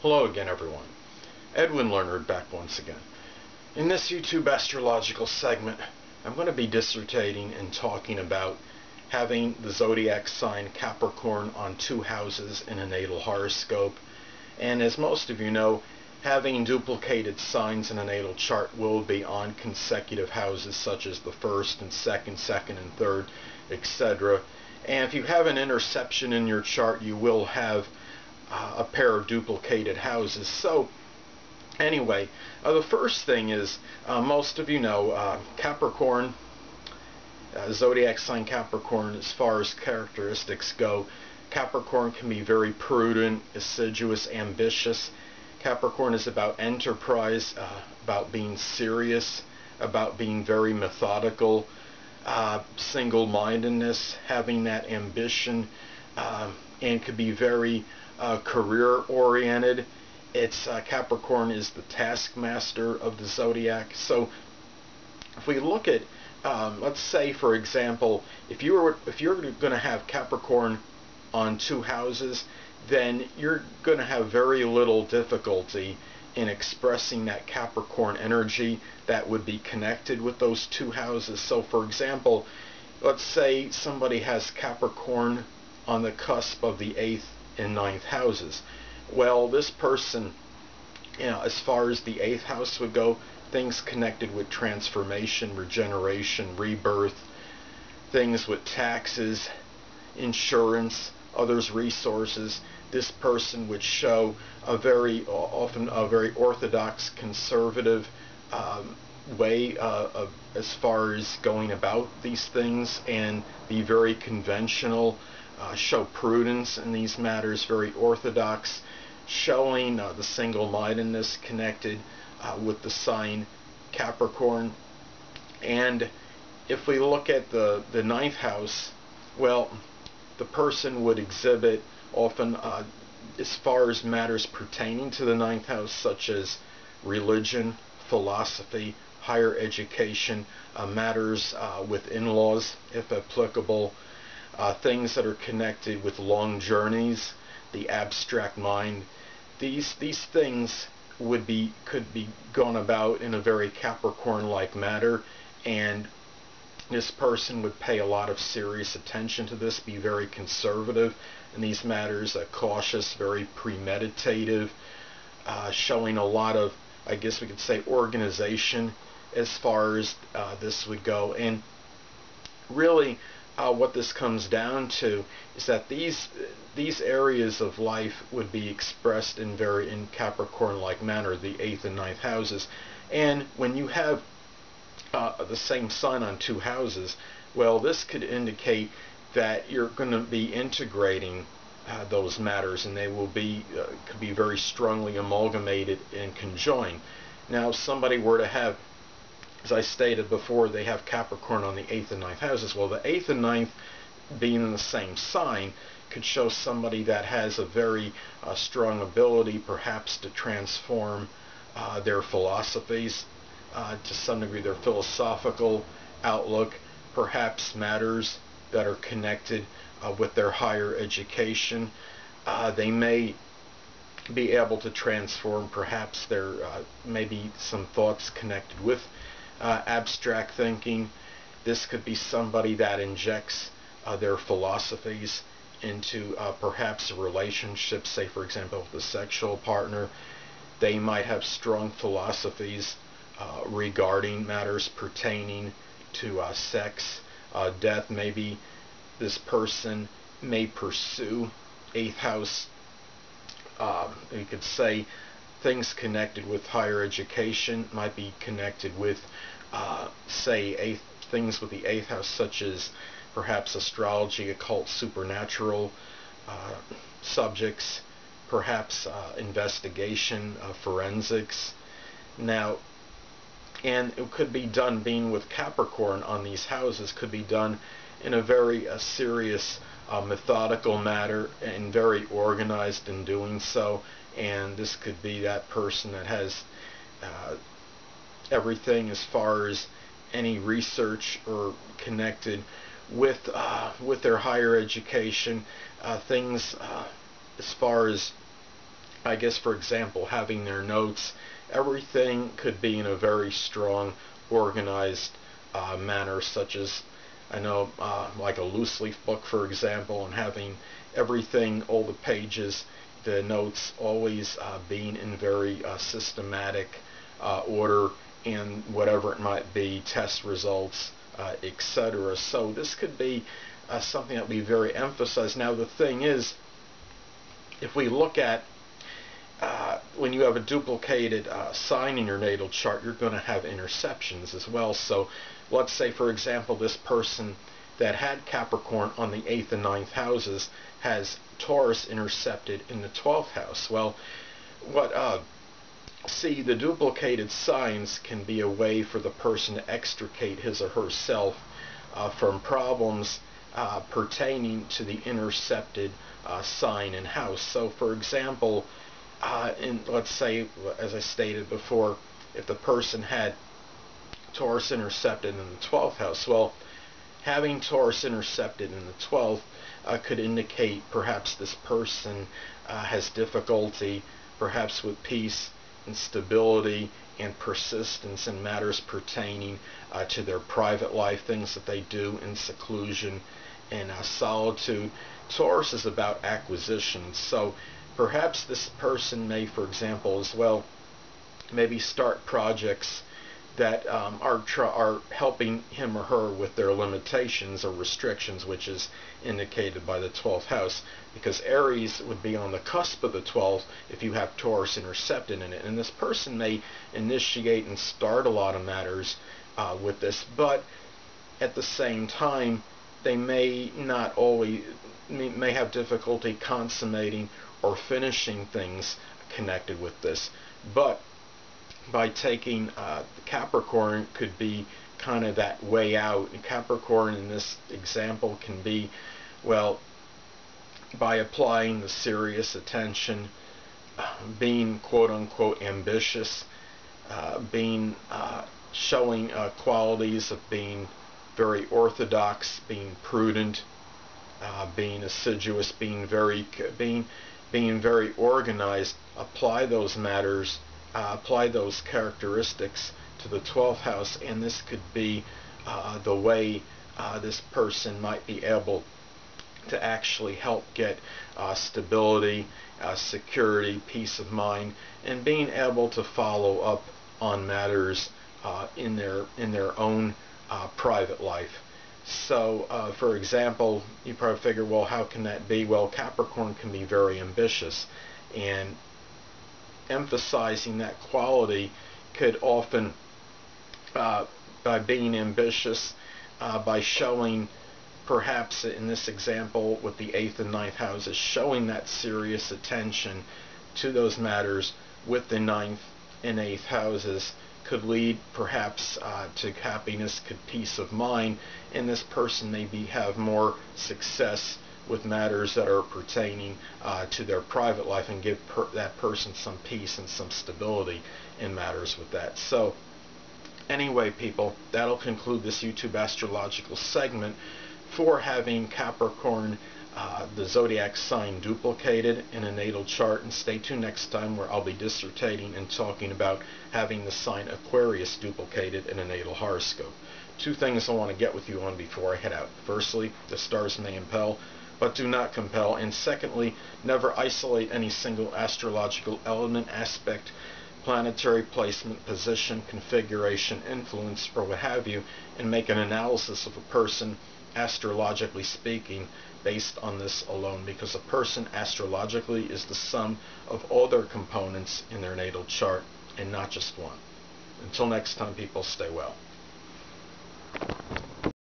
Hello again, everyone. Edwin Learnard back once again. In this YouTube astrological segment, I'm going to be dissertating and talking about having the zodiac sign Capricorn on 2 houses in a natal horoscope. And as most of you know, having duplicated signs in a natal chart will be on consecutive houses such as the first and second and third, etc. And if you have an interception in your chart, you will have a pair of duplicated houses. So anyway, the first thing is, most of you know, Capricorn, zodiac sign Capricorn, as far as characteristics go, Capricorn can be very prudent, assiduous, ambitious. Capricorn is about enterprise, about being serious, about being very methodical, single-mindedness, having that ambition, and could be very career-oriented. It's Capricorn is the taskmaster of the zodiac. So if we look at, let's say for example, if you're going to have Capricorn on 2 houses, then you're going to have very little difficulty in expressing that Capricorn energy that would be connected with those 2 houses. So for example, let's say somebody has Capricorn on the cusp of the 8th and 9th houses. Well, this person, as far as the 8th house would go, things connected with transformation, regeneration, rebirth, things with taxes, insurance, others' resources. This person would show often a very orthodox, conservative way as far as going about these things, and be very conventional, show prudence in these matters, very orthodox, showing the single-mindedness connected with the sign Capricorn. And if we look at the 9th house, well, the person would exhibit often, as far as matters pertaining to the 9th house, such as religion, philosophy, higher education, matters with in-laws, if applicable, things that are connected with long journeys, the abstract mind. These things could be gone about in a very Capricorn-like manner, and this person would pay a lot of serious attention to this, be very conservative in these matters, cautious, very premeditative, showing a lot of, I guess we could say, organization as far as this would go. And really what this comes down to is that these areas of life would be expressed in Capricorn-like manner, the 8th and 9th houses. And when you have the same sign on 2 houses, well, this could indicate that you're going to be integrating those matters, and they will be could be very strongly amalgamated and conjoined. Now, if somebody were to have, as I stated before, they have Capricorn on the 8th and 9th houses. Well, the 8th and 9th being in the same sign could show somebody that has a very strong ability perhaps to transform their philosophies, to some degree their philosophical outlook, perhaps matters that are connected with their higher education. They may be able to transform perhaps their maybe some thoughts connected with abstract thinking. This could be somebody that injects their philosophies into perhaps a relationship, say for example with a sexual partner. They might have strong philosophies regarding matters pertaining to sex, death. Maybe this person may pursue 8th house, you could say, things connected with higher education, might be connected with say things with the 8th house, such as perhaps astrology, occult, supernatural subjects, perhaps investigation, forensics. Now, and it could be done, being with Capricorn on these houses, could be done in a very serious, methodical manner, and very organized in doing so. And this could be that person that has everything as far as any research or connected with their higher education, things as far as I guess, for example, having their notes, everything could be in a very strong, organized manner, such as, I know, like a loose leaf book, for example, and having everything, all the pages, the notes always being in very systematic order, and whatever it might be, test results, etc. So this could be something that we very emphasize. Now the thing is, if we look at when you have a duplicated sign in your natal chart, you're going to have interceptions as well. So let's say, for example, this person that had Capricorn on the 8th and 9th houses has Taurus intercepted in the 12th house. Well, see, the duplicated signs can be a way for the person to extricate his or herself from problems pertaining to the intercepted sign and house. So, for example, let's say, as I stated before, if the person had Taurus intercepted in the 12th house, well, having Taurus intercepted in the 12th could indicate perhaps this person has difficulty perhaps with peace and stability and persistence in matters pertaining to their private life, things that they do in seclusion and solitude. Taurus is about acquisition, so perhaps this person may, for example, as well, maybe start projects that are helping him or her with their limitations or restrictions, which is indicated by the 12th house, because Aries would be on the cusp of the 12th if you have Taurus intercepted in it, and this person may initiate and start a lot of matters with this, but at the same time they may not always may have difficulty consummating or finishing things connected with this. But by taking Capricorn could be kind of that way out. And Capricorn in this example can be, well, by applying the serious attention, being quote-unquote ambitious, being showing qualities of being very orthodox, being prudent, being assiduous, being very organized. Apply those matters, apply those characteristics to the 12th house, and this could be the way this person might be able to actually help get stability, security, peace of mind, and being able to follow up on matters in their own private life. So, for example, you probably figure, well, how can that be? Well, Capricorn can be very ambitious, and emphasizing that quality could often, by being ambitious, by showing, perhaps in this example with the 8th and 9th houses, showing that serious attention to those matters with the 9th and 8th houses, could lead perhaps to happiness, peace of mind, and this person maybe have more success with matters that are pertaining to their private life, and give that person some peace and some stability in matters with that. So anyway, people, that'll conclude this YouTube astrological segment for having Capricorn, the zodiac sign, duplicated in a natal chart. And stay tuned next time, where I'll be dissertating and talking about having the sign Aquarius duplicated in a natal horoscope. Two things I want to get with you on before I head out. Firstly, the stars may impel, but do not compel. And secondly, never isolate any single astrological element, aspect, planetary placement, position, configuration, influence, or what have you, and make an analysis of a person, astrologically speaking, based on this alone, because a person astrologically is the sum of all their components in their natal chart, and not just one. Until next time, people, stay well.